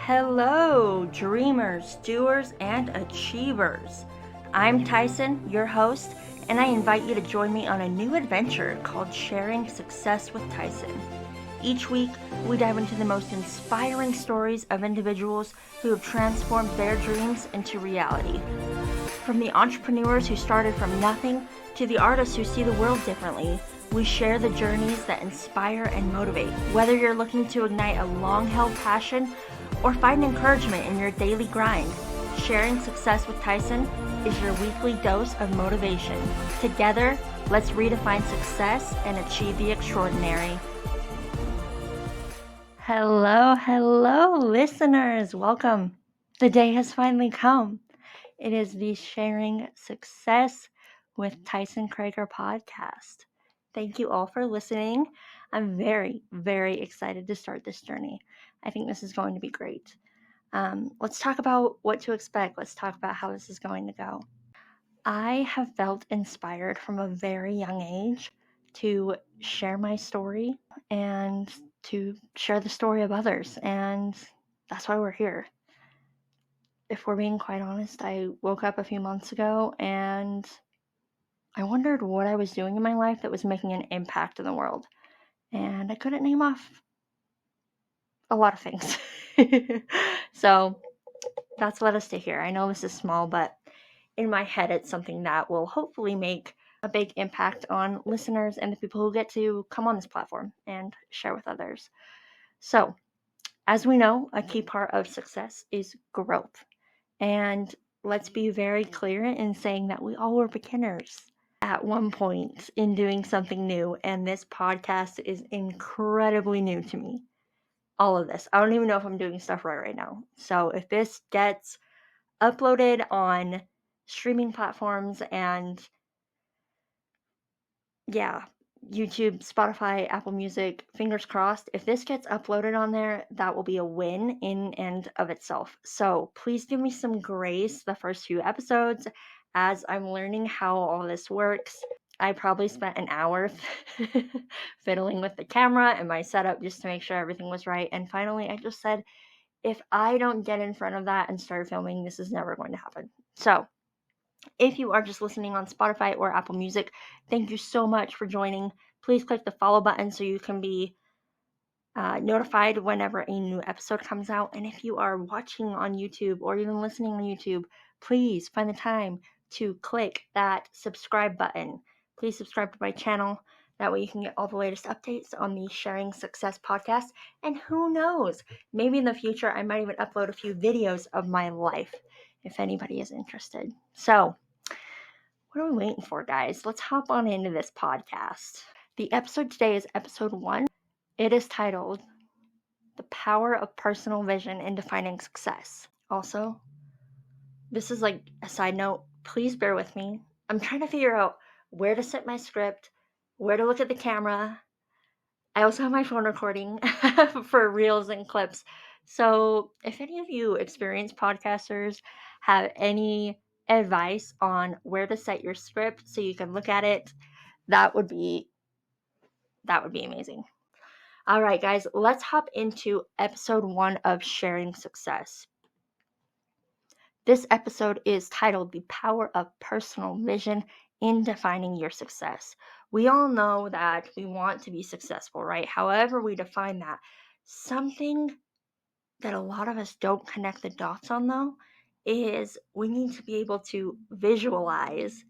Hello, dreamers, doers, and achievers. I'm Tysen, your host, and I invite you to join me on a new adventure called Sharing Success with Tysen. Each week, we dive into the most inspiring stories of individuals who have transformed their dreams into reality. From the entrepreneurs who started from nothing to the artists who see the world differently, we share the journeys that inspire and motivate. Whether you're looking to ignite a long-held passion or find encouragement in your daily grind, Sharing Success with Tysen is your weekly dose of motivation. Together, let's redefine success and achieve the extraordinary. Hello, listeners. Welcome. The day has finally come. It is the Sharing Success with Tysen Krager podcast. Thank you all for listening. I'm very, very excited to start this journey. I think this is going to be great. Let's talk about what to expect. Let's talk about how this is going to go. I have felt inspired from a very young age to share my story and to share the story of others, and that's why we're here. If we're being quite honest, I woke up a few months ago and I wondered what I was doing in my life that was making an impact in the world, and I couldn't name off a lot of things. So that's led us to here. I know this is small, but in my head, it's something that will hopefully make a big impact on listeners and the people who get to come on this platform and share with others. So, as we know, a key part of success is growth. And let's be very clear in saying that we all were beginners at one point in doing something new, and this podcast is incredibly new to me. All of this. I don't even know if I'm doing stuff right now. So if this gets uploaded on streaming platforms and YouTube, Spotify, Apple Music, fingers crossed, if this gets uploaded on there, that will be a win in and of itself. So please give me some grace the first few episodes as I'm learning how all this works. I probably spent an hour fiddling with the camera and my setup just to make sure everything was right. And finally, I just said, if I don't get in front of that and start filming, this is never going to happen. So if you are just listening on Spotify or Apple Music, thank you so much for joining. Please click the follow button so you can be notified whenever a new episode comes out. And if you are watching on YouTube or even listening on YouTube, please find the time to click that subscribe button. Please subscribe to my channel. That way you can get all the latest updates on the Sharing Success podcast. And who knows, maybe in the future I might even upload a few videos of my life if anybody is interested. So, what are we waiting for, guys? Let's hop on into this podcast. The episode today is episode 1. It is titled The Power of Personal Vision in Defining Success. Also, this is like a side note. Please bear with me. I'm trying to figure out where to set my script, where to look at the camera. I also have my phone recording for reels and clips. So if any of you experienced podcasters have any advice on where to set your script so you can look at it, that would be amazing. All right, guys, let's hop into episode 1 of Sharing Success. This episode is titled The Power of Personal Vision in Defining Your Success. We all know that we want to be successful, right? However we define that. Something that a lot of us don't connect the dots on, though, is we need to be able to visualize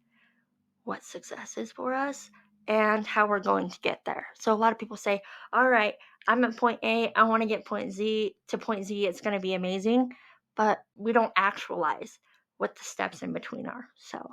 what success is for us and how we're going to get there. So a lot of people say, all right, I'm at point A, I want to get point Z to point Z, it's going to be amazing, but we don't actualize what the steps in between are. So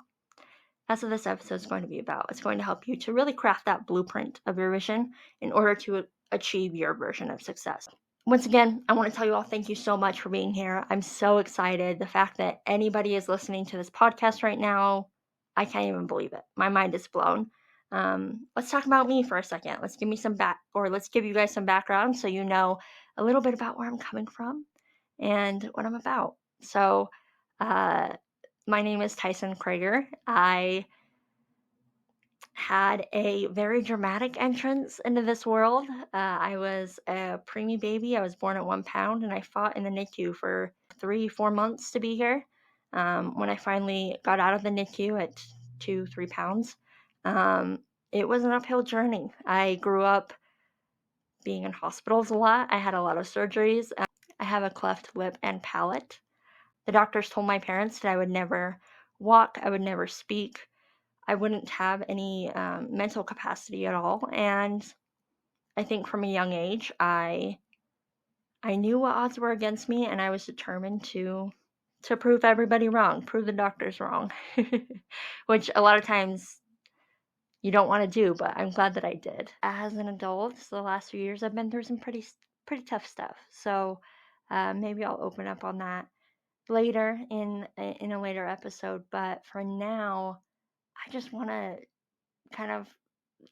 that's what this episode is going to be about. It's going to help you to really craft that blueprint of your vision in order to achieve your version of success. Once again, I want to tell you all thank you so much for being here. I'm so excited. The fact that anybody is listening to this podcast right now, I can't even believe it. My mind is blown. Let's talk about me for a second. Let's give you guys some background so you know a little bit about where I'm coming from and what I'm about. So, my name is Tysen Krager. I had a very dramatic entrance into this world. I was a preemie baby. I was born at 1 pound, and I fought in the NICU for 3-4 months to be here. When I finally got out of the NICU at 2-3 pounds, it was an uphill journey. I grew up being in hospitals a lot. I had a lot of surgeries. I have a cleft lip and palate. The doctors told my parents that I would never walk, I would never speak, I wouldn't have any mental capacity at all. And I think from a young age, I knew what odds were against me, and I was determined to prove everybody wrong, prove the doctors wrong, which a lot of times you don't want to do, but I'm glad that I did. As an adult, the last few years I've been through some pretty tough stuff. So maybe I'll open up on that later in a later episode. But for now, I just want to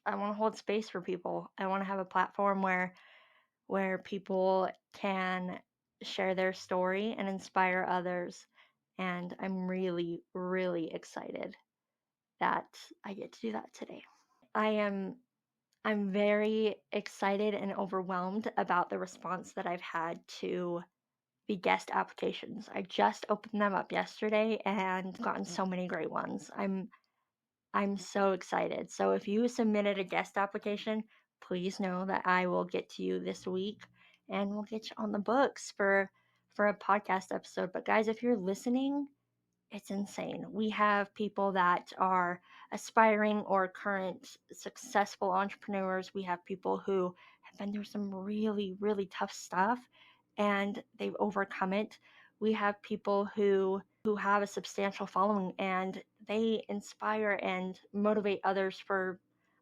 I want to hold space for people. I want to have a platform where people can share their story and inspire others. And I'm really, really excited that I get to do that today. I'm very excited and overwhelmed about the response that I've had to the guest applications. I just opened them up yesterday and gotten so many great ones. I'm so excited. So if you submitted a guest application, please know that I will get to you this week and we'll get you on the books for a podcast episode. But guys, if you're listening, it's insane. We have people that are aspiring or current successful entrepreneurs. We have people who have been through some really, really tough stuff and they've overcome it. We have people who have a substantial following and they inspire and motivate others for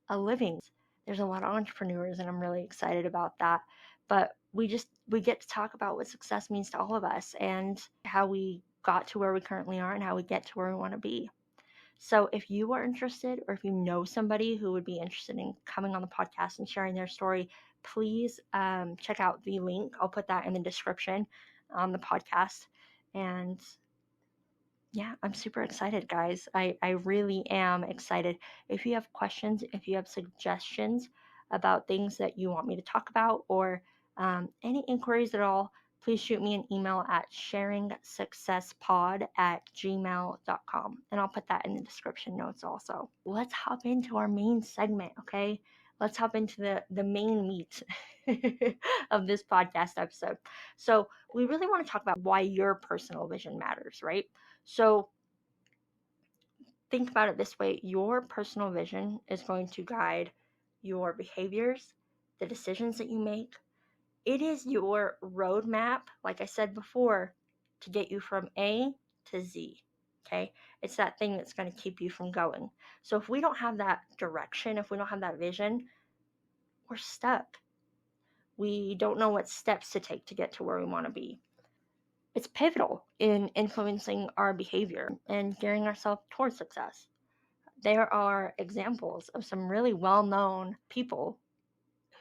a living. There's a lot of entrepreneurs and I'm really excited about that. But we get to talk about what success means to all of us and how we got to where we currently are and how we get to where we want to be. So if you are interested or if you know somebody who would be interested in coming on the podcast and sharing their story, please check out the link. I'll put that in the description on the podcast. And yeah, I'm super excited, guys. I really am excited. If you have questions, if you have suggestions about things that you want me to talk about or any inquiries at all, please shoot me an email at sharingsuccesspod@gmail.com. And I'll put that in the description notes also. Let's hop into our main segment, okay? Let's hop into the main meat of this podcast episode. So we really want to talk about why your personal vision matters, right? So think about it this way. Your personal vision is going to guide your behaviors, the decisions that you make. It is your roadmap, like I said before, to get you from A to Z. Okay? It's that thing that's going to keep you from going. So if we don't have that direction, if we don't have that vision, we're stuck. We don't know what steps to take to get to where we want to be. It's pivotal in influencing our behavior and gearing ourselves towards success. There are examples of some really well-known people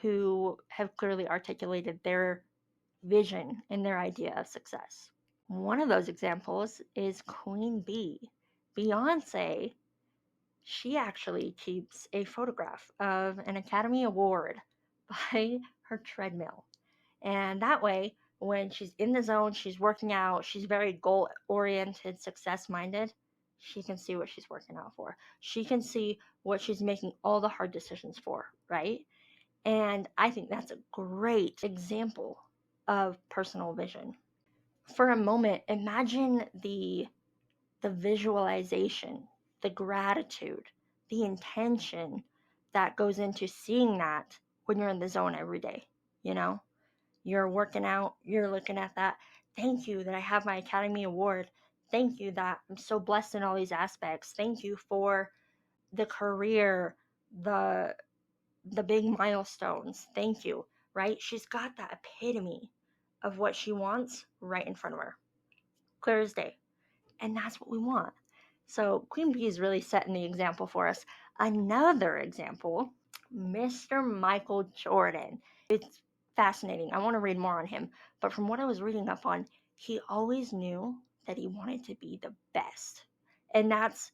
who have clearly articulated their vision and their idea of success. One of those examples is Queen Bee. Beyonce, she actually keeps a photograph of an Academy Award by her treadmill. And that way, when she's in the zone, she's working out, she's very goal oriented, success minded, she can see what she's working out for. She can see what she's making all the hard decisions for, right? And I think that's a great example of personal vision. For a moment, imagine the visualization, the gratitude, the intention that goes into seeing that when you're in the zone every day, you know? You're working out, you're looking at that. Thank you that I have my Academy Award. Thank you that I'm so blessed in all these aspects. Thank you for the career, the big milestones. Thank you, right? She's got that epitome of what she wants right in front of her. Clear as day. And that's what we want. So Queen Bee is really setting the example for us. Another example, Mr. Michael Jordan. It's fascinating. I want to read more on him. But from what I was reading up on, he always knew that he wanted to be the best. And that's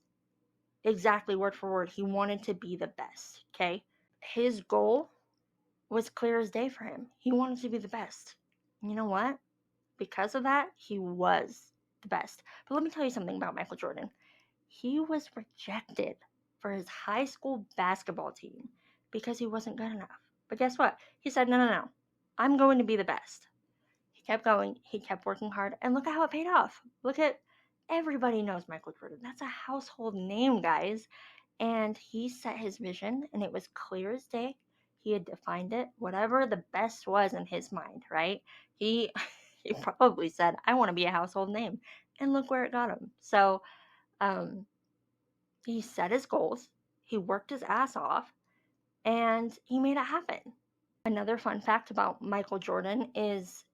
exactly word for word, he wanted to be the best, okay? His goal was clear as day for him. He wanted to be the best. You know what? Because of that, he was the best. But let me tell you something about Michael Jordan. He was rejected for his high school basketball team because he wasn't good enough. But guess what? He said, no. I'm going to be the best. He kept going. He kept working hard. And look at how it paid off. Look at everybody knows Michael Jordan. That's a household name, guys. And he set his vision, and it was clear as day. He had defined it, whatever the best was in his mind, right? He he probably said, I want to be a household name. And look where it got him. So he set his goals, he worked his ass off, and he made it happen. Another fun fact about Michael Jordan is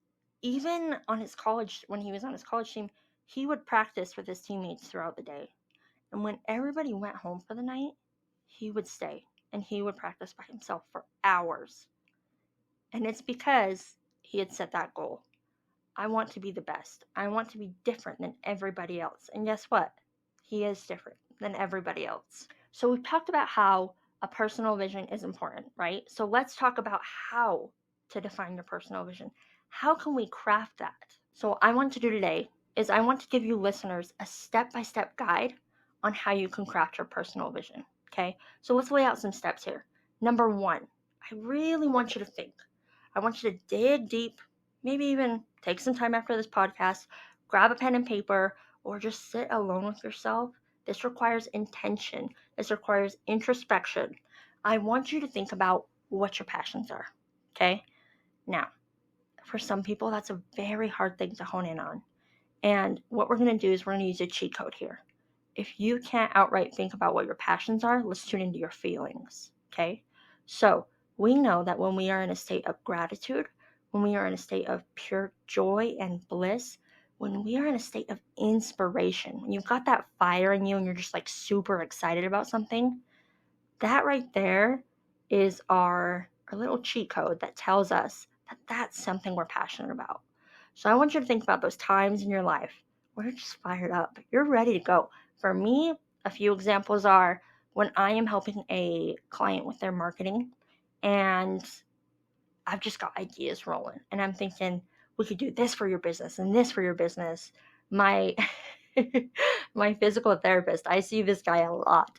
even on his college, when he was on his college team, he would practice with his teammates throughout the day. And when everybody went home for the night, he would stay and he would practice by himself for hours. And it's because he had set that goal. I want to be the best. I want to be different than everybody else. And guess what? He is different than everybody else. So we've talked about how a personal vision is important, right? So let's talk about how to define your personal vision. How can we craft that? So what I want to do today is I want to give you listeners a step-by-step guide on how you can craft your personal vision, okay? So let's lay out some steps here. Number one, I really want you to think. I want you to dig deep, maybe even take some time after this podcast, grab a pen and paper, or just sit alone with yourself. This requires intention. This requires introspection. I want you to think about what your passions are, okay? Now, for some people, that's a very hard thing to hone in on. And what we're going to do is we're going to use a cheat code here. If you can't outright think about what your passions are, let's tune into your feelings, okay? So we know that when we are in a state of gratitude, when we are in a state of pure joy and bliss, when we are in a state of inspiration, when you've got that fire in you and you're just like super excited about something, that right there is our little cheat code that tells us that that's something we're passionate about. So I want you to think about those times in your life where you're just fired up. You're ready to go. For me, a few examples are when I am helping a client with their marketing and I've just got ideas rolling and I'm thinking, we could do this for your business and this for your business. My my physical therapist, I see this guy a lot.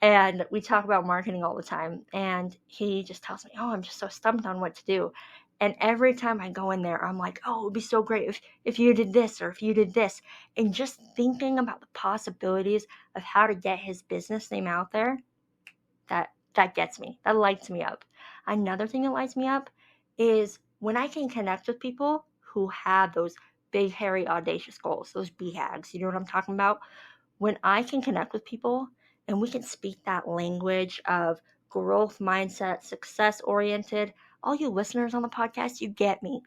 And we talk about marketing all the time. And he just tells me, oh, I'm just so stumped on what to do. And every time I go in there, I'm like, oh, it would be so great if you did this or if you did this. And just thinking about the possibilities of how to get his business name out there, that gets me. That lights me up. Another thing that lights me up is when I can connect with people who have those big, hairy, audacious goals, those BHAGs. You know what I'm talking about? When I can connect with people and we can speak that language of growth mindset, success oriented, all you listeners on the podcast, you get me,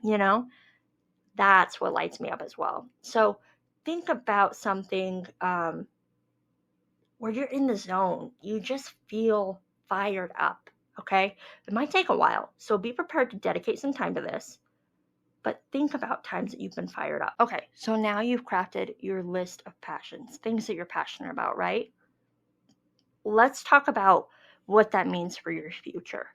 that's what lights me up as well. So think about something where you're in the zone. You just feel fired up, okay? It might take a while, so be prepared to dedicate some time to this. But think about times that you've been fired up. Okay, so now you've crafted your list of passions, things that you're passionate about, right? Let's talk about what that means for your future.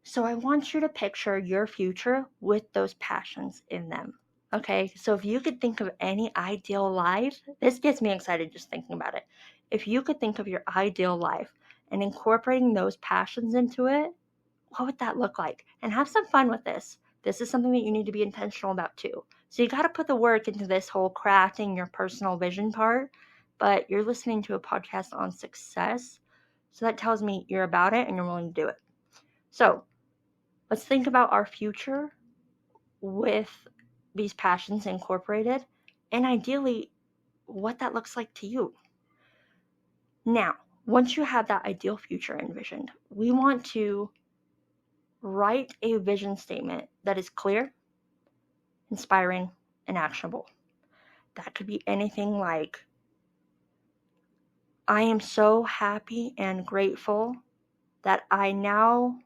So I want you to picture your future with those passions in them. Okay, so if you could think of any ideal life, this gets me excited just thinking about it. If you could think of your ideal life and incorporating those passions into it, what would that look like? And have some fun with this. This is something that you need to be intentional about too. So you got to put the work into this whole crafting your personal vision part, but you're listening to a podcast on success. So that tells me you're about it and you're willing to do it. So let's think about our future with these passions incorporated and ideally what that looks like to you. Now, once you have that ideal future envisioned, we want to write a vision statement that is clear, inspiring, and actionable. That could be anything like, I am so happy and grateful that I now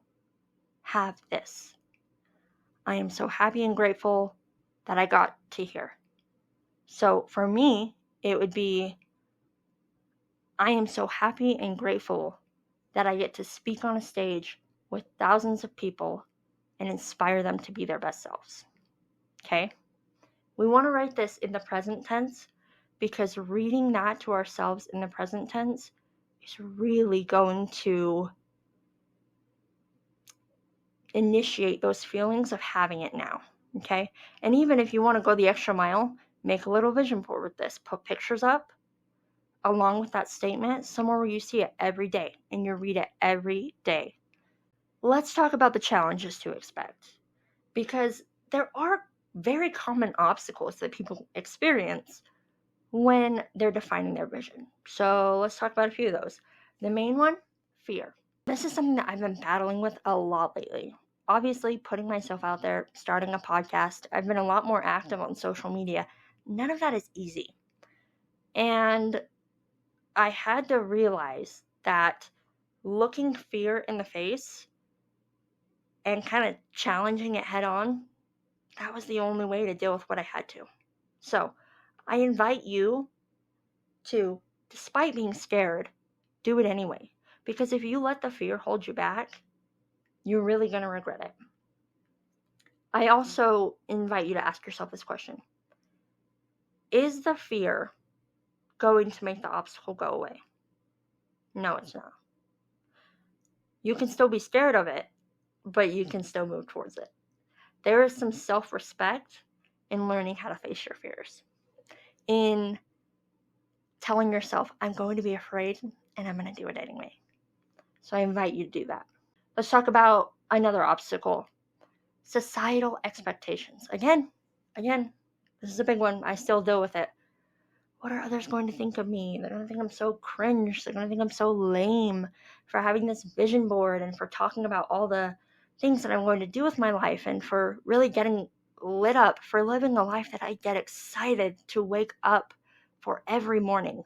have this. I am so happy and grateful that I got to here. So for me, it would be, I am so happy and grateful that I get to speak on a stage with thousands of people and inspire them to be their best selves. Okay? We want to write this in the present tense because reading that to ourselves in the present tense is really going to initiate those feelings of having it now. Okay? And even if you want to go the extra mile, make a little vision board with this. Put pictures up along with that statement somewhere where you see it every day and you read it every day. Let's talk about the challenges to expect, because there are very common obstacles that people experience when they're defining their vision. So let's talk about a few of those. The main one, fear. This is something that I've been battling with a lot lately. Obviously, putting myself out there, starting a podcast, I've been a lot more active on social media. None of that is easy. And I had to realize that looking fear in the face and kind of challenging it head on, that was the only way to deal with what I had to. So I invite you to, despite being scared, do it anyway. Because if you let the fear hold you back, you're really going to regret it. I also invite you to ask yourself this question. Is the fear going to make the obstacle go away? No, it's not. You can still be scared of it, but you can still move towards it. There is some self-respect in learning how to face your fears. In telling yourself, I'm going to be afraid and I'm going to do it anyway. So I invite you to do that. Let's talk about another obstacle. Societal expectations. Again, this is a big one. I still deal with it. What are others going to think of me? They're going to think I'm so cringe. They're going to think I'm so lame for having this vision board and for talking about all the things that I'm going to do with my life and for really getting lit up, for living a life that I get excited to wake up for every morning.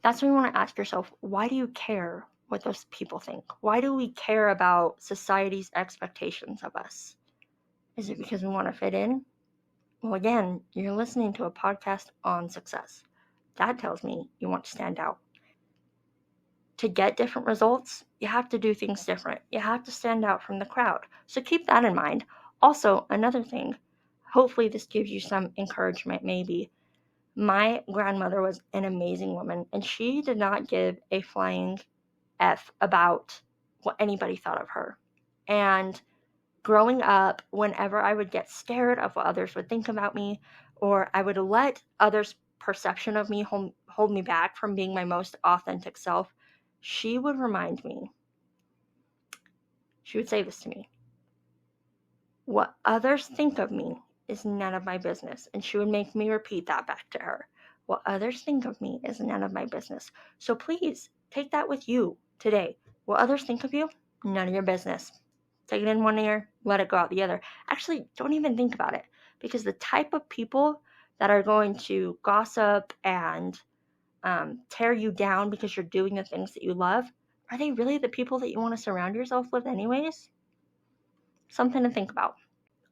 That's when you want to ask yourself, why do you care what those people think? Why do we care about society's expectations of us? Is it because we want to fit in? Well, again, you're listening to a podcast on success. That tells me you want to stand out. To get different results, you have to do things different. You have to stand out from the crowd. So keep that in mind. Also, another thing, hopefully this gives you some encouragement maybe. My grandmother was an amazing woman, and she did not give a flying F about what anybody thought of her. And growing up, whenever I would get scared of what others would think about me, or I would let others' perception of me hold me back from being my most authentic self, she would remind me, she would say this to me, what others think of me is none of my business. And she would make me repeat that back to her. What others think of me is none of my business. So please take that with you today. What others think of you, none of your business. Take it in one ear, let it go out the other. Actually, don't even think about it, because the type of people that are going to gossip and tear you down because you're doing the things that you love, are they really the people that you want to surround yourself with anyways? Something to think about.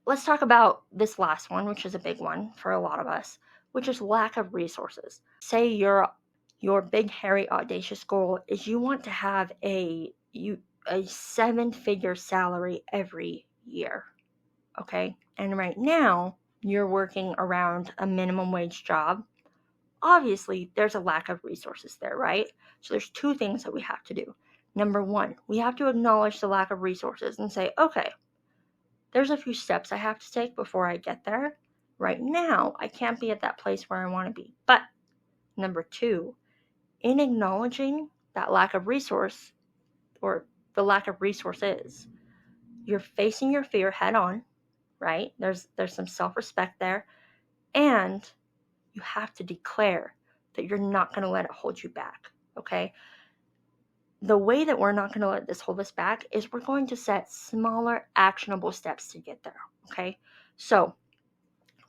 Let's talk about this last one, which is a big one for a lot of us, which is lack of resources. Say your big, hairy, audacious goal is you want to have a 7-figure salary every year, okay? And right now, you're working around a minimum wage job. Obviously, there's a lack of resources there, right? So there's 2 things that we have to do. Number 1, we have to acknowledge the lack of resources and say, okay, there's a few steps I have to take before I get there. Right now, I can't be at that place where I want to be. But number 2, in acknowledging that lack of resource, or the lack of resources, you're facing your fear head on, right? There's some self-respect there, and you have to declare that you're not going to let it hold you back, okay? The way that we're not going to let this hold us back is we're going to set smaller, actionable steps to get there, okay? So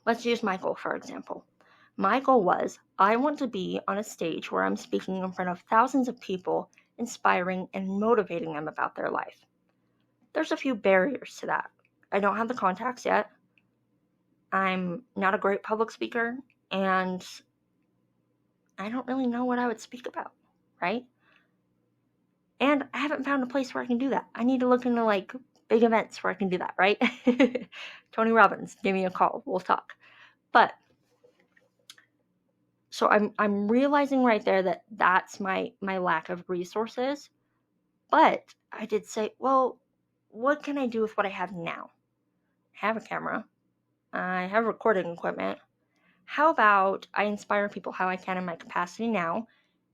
let's use my goal, for example. My goal was, I want to be on a stage where I'm speaking in front of thousands of people, inspiring and motivating them about their life. There's a few barriers to that. I don't have the contacts yet. I'm not a great public speaker, and I don't really know what I would speak about, right? And I haven't found a place where I can do that. I need to look into like big events where I can do that, right? Tony Robbins, give me a call. We'll talk. But so I'm realizing right there that that's my lack of resources. But I did say, well, what can I do with what I have now? I have a camera. I have recording equipment. How about I inspire people how I can in my capacity now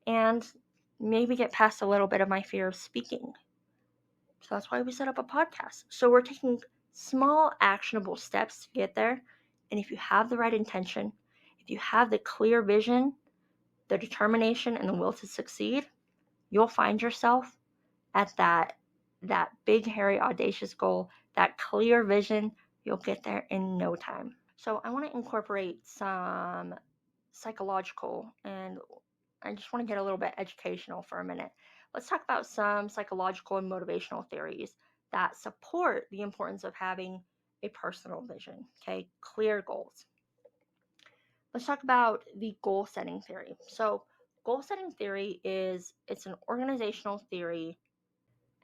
and maybe get past a little bit of my fear of speaking? So that's why we set up a podcast. So we're taking small, actionable steps to get there. And if you have the right intention, if you have the clear vision, the determination, and the will to succeed, you'll find yourself at that big, hairy, audacious goal, that clear vision. You'll get there in no time. So I want to incorporate some psychological, and I just want to get a little bit educational for a minute. Let's talk about some psychological and motivational theories that support the importance of having a personal vision, okay? Clear goals. Let's talk about the goal setting theory. So, goal setting theory it's an organizational theory,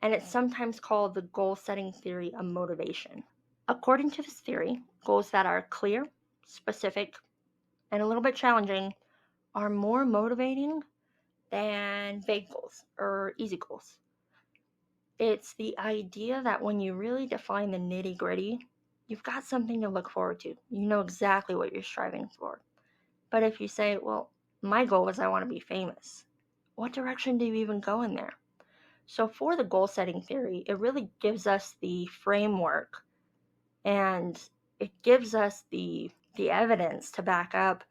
and it's sometimes called the goal setting theory of motivation. According to this theory, goals that are clear, specific, and a little bit challenging are more motivating than vague goals or easy goals. It's the idea that when you really define the nitty gritty, you've got something to look forward to. You know exactly what you're striving for. But if you say, well, my goal is I want to be famous, what direction do you even go in there? So for the goal setting theory, it really gives us the framework, and it gives us the evidence to back up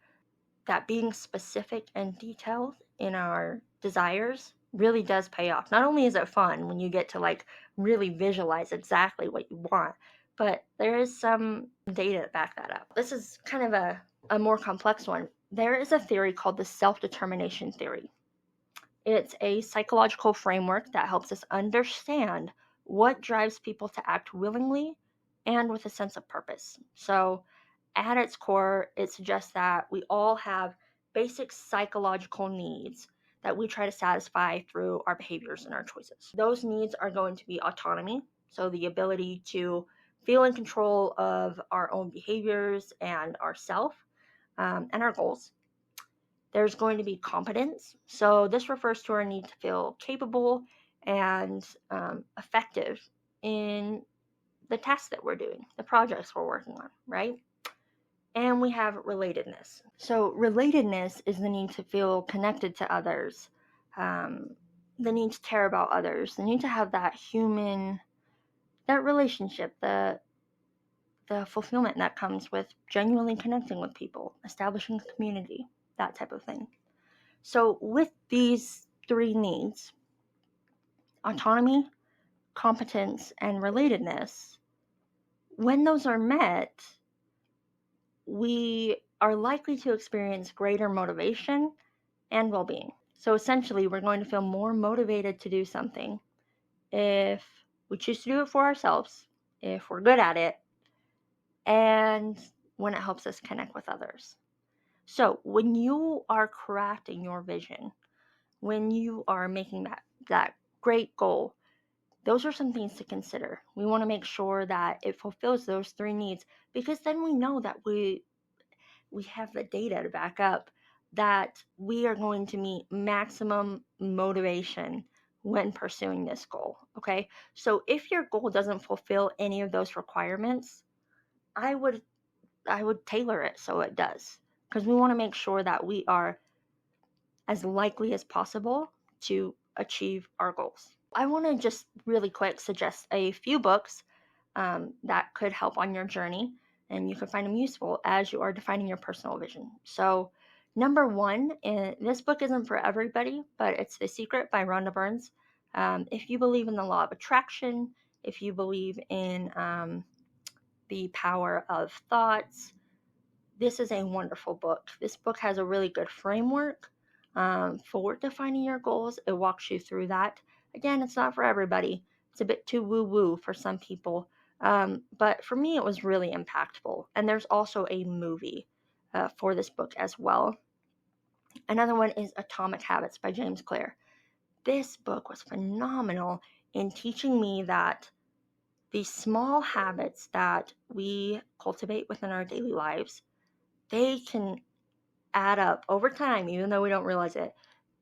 that being specific and detailed in our desires really does pay off. Not only is it fun when you get to like really visualize exactly what you want, but there is some data to back that up. This is kind of a more complex one. There is a theory called the self-determination theory. It's a psychological framework that helps us understand what drives people to act willingly and with a sense of purpose. So at its core, it suggests that we all have basic psychological needs that we try to satisfy through our behaviors and our choices. Those needs are going to be autonomy, so the ability to feel in control of our own behaviors and ourself, and our goals. There's going to be competence, so this refers to our need to feel capable and effective in the tasks that we're doing, the projects we're working on, right? And we have relatedness. So, relatedness is the need to feel connected to others, the need to care about others, the need to have that that relationship, the fulfillment that comes with genuinely connecting with people, establishing a community, that type of thing. So, with these three needs, autonomy, competence, and relatedness, when those are met, we are likely to experience greater motivation and well-being. So essentially, we're going to feel more motivated to do something if we choose to do it for ourselves, if we're good at it, and when it helps us connect with others. So when you are crafting your vision, when you are making that great goal, those are some things to consider. We want to make sure that it fulfills those three needs, because then we know that we have the data to back up that we are going to meet maximum motivation when pursuing this goal. Okay. So if your goal doesn't fulfill any of those requirements, I would tailor it so it does, because we want to make sure that we are as likely as possible to achieve our goals. I want to just really quick suggest a few books that could help on your journey, and you can find them useful as you are defining your personal vision. So, number one, this book isn't for everybody, but it's The Secret by Rhonda Burns. If you believe in the law of attraction, if you believe in the power of thoughts, this is a wonderful book. This book has a really good framework for defining your goals. It walks you through that. Again, it's not for everybody. It's a bit too woo-woo for some people. But for me, it was really impactful. And there's also a movie for this book as well. Another one is Atomic Habits by James Clear. this book was phenomenal in teaching me that these small habits that we cultivate within our daily lives, they can add up over time, even though we don't realize it.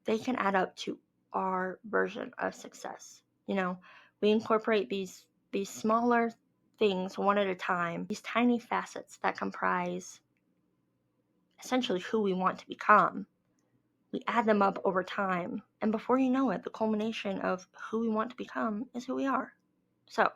They can add up to our version of success. We incorporate these smaller things one at a time, these tiny facets that comprise essentially who we want to become. We add them up over time, and before you know it, the culmination of who we want to become is who we are. So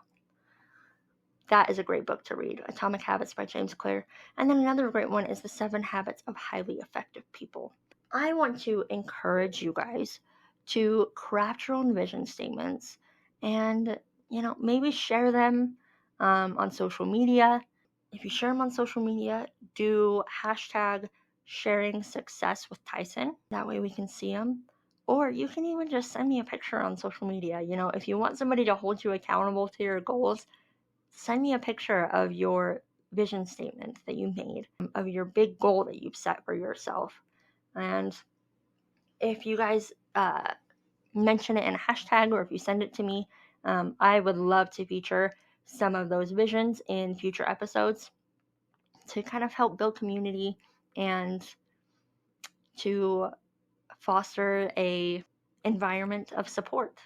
that is a great book to read, Atomic Habits by James Clear. And then another great one is The 7 Habits of Highly Effective People. I want to encourage you guys to craft your own vision statements and, maybe share them on social media. If you share them on social media, do hashtag sharing success with Tysen. That way we can see them. Or you can even just send me a picture on social media. If you want somebody to hold you accountable to your goals, send me a picture of your vision statement that you made, of your big goal that you've set for yourself. And if you guys mention it in a hashtag, or if you send it to me, I would love to feature some of those visions in future episodes to kind of help build community and to foster a environment of support.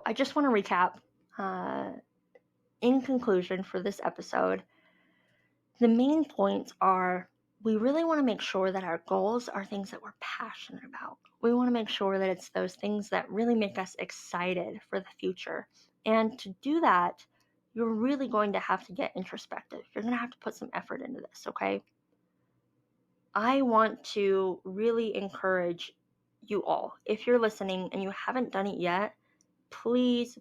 I just want to recap in conclusion for this episode. The main points are, we really want to make sure that our goals are things that we're passionate about. We want to make sure that it's those things that really make us excited for the future. And to do that, you're really going to have to get introspective. You're going to have to put some effort into this, okay? I want to really encourage you all, if you're listening and you haven't done it yet, please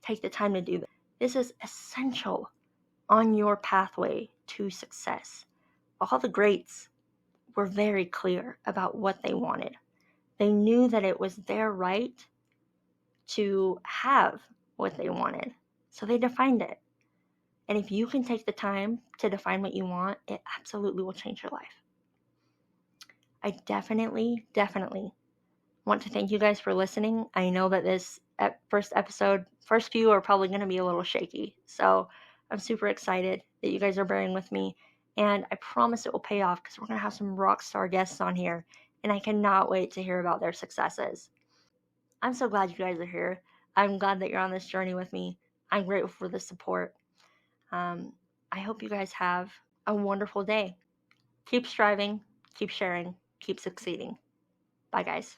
take the time to do this. This is essential on your pathway to success. All the greats were very clear about what they wanted. They knew that it was their right to have what they wanted, so they defined it. And if you can take the time to define what you want, it absolutely will change your life. I definitely want to thank you guys for listening. I know that this first few are probably going to be a little shaky. So I'm super excited that you guys are bearing with me. And I promise it will pay off because we're going to have some rock star guests on here. And I cannot wait to hear about their successes. I'm so glad you guys are here. I'm glad that you're on this journey with me. I'm grateful for the support. I hope you guys have a wonderful day. Keep striving, keep sharing, keep succeeding. Bye, guys.